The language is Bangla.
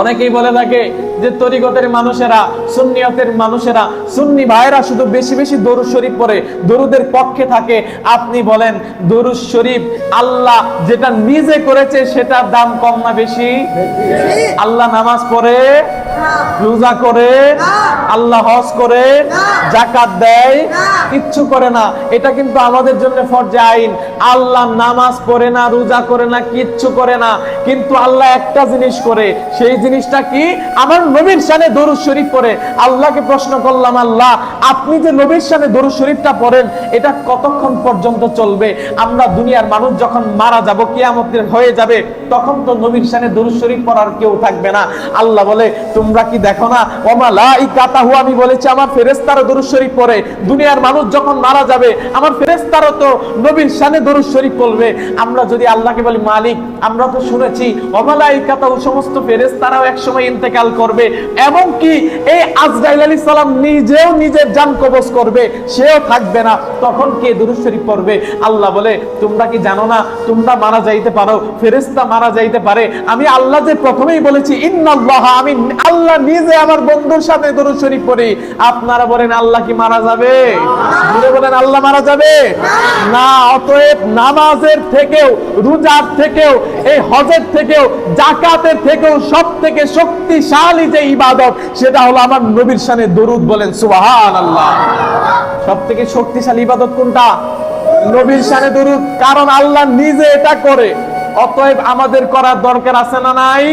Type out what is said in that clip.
অনেকেই বলে থাকে যে তরিকতের মানুষেরা, সুন্নিয়তের মানুষেরা, সুন্নি ভাইরা শুধু বেশি বেশি দরুদ শরীফ পড়ে, দরুদের পক্ষে থাকে। আপনি বলেন দরুদ শরীফ আল্লাহ যেটা নিজে করেছে সেটার দাম কম না বেশি? আল্লাহ নামাজ পড়ে, রোজা করে, আল্লাহ হজ করে, যাকাত দেয়, কিচ্ছু করে না। এটা কিন্তু আমাদের জন্য ফরজে আইন। আল্লাহ নামাজ পড়ে না, রোজা করে না, কিচ্ছু করে না, কিন্তু আল্লাহ একটা জিনিস করে। সেই জিনিসটা কি? আমার নবীর শানে দরুদ শরীফ পড়ে। আল্লাহকে প্রশ্ন করলাম, আল্লাহ আপনি যে নবীর শানে দরুদ শরীফটা পড়েন এটা কতক্ষণ পর্যন্ত চলবে? আমরা দুনিয়ার মানুষ যখন মারা যাব, কিয়ামত হয়ে যাবে, তখন তো নবীর শানে দরুদ শরীফ পড়ার কেউ থাকবে না। আল্লাহ বলে তোমরা কি দেখো না, ওয়া মালাইকাতাহু, আমি বলেছি আমার ফেরেশতারা দরুদ শরীফ পড়ে। দুনিয়ার মানুষ যখন মারা যাবে আমার ফেরেশতারা তো নবীর শানে দরুদ শরীফ পড়বে। আমরা যদি আল্লাহকে বলি মালিক, আমরা তো শুনেছি ওয়া মালাইকাতাহু, সমস্ত ফেরেশতারাও একসময় ইন্তেকাল করবে, এবং কি এই আজরাইল আলাইহিস সালাম নিজেও নিজের জান কবজ করবে, সেও থাকবে না, তখন কে দরুদ শরীফ পড়বে? আল্লাহ বলে তোমরা কি জানো না তোমরা মারা যাইতে পারো, ফেরেশতা মারা যাইতে পারে। আমি আল্লাহ যে প্রথমেই বলেছি ইন্নাল্লাহ, আমি আল্লাহ নিজে আমার বন্ধুর সাথে দরুদ শরীফ পড়ি। আপনারা বলেন আল্লাহ কি মারা যাবে? জোরে বলেন আল্লাহ মারা যাবে না। অতএব নামাজের থেকেও, রোজার থেকেও, এই হজের থেকেও, যাকাতের থেকেও সব থেকে শক্তিশালী যে ইবাদত সেটা হলো আমার নবীর শানে দরুদ। বলেন সুবহানাল্লাহ। সব থেকে শক্তিশালী ইবাদত কোনটা? নবীর শানে দরুদ, কারণ আল্লাহ নিজে এটা করে। অতএব আমাদের করার দরকার আছে না নাই?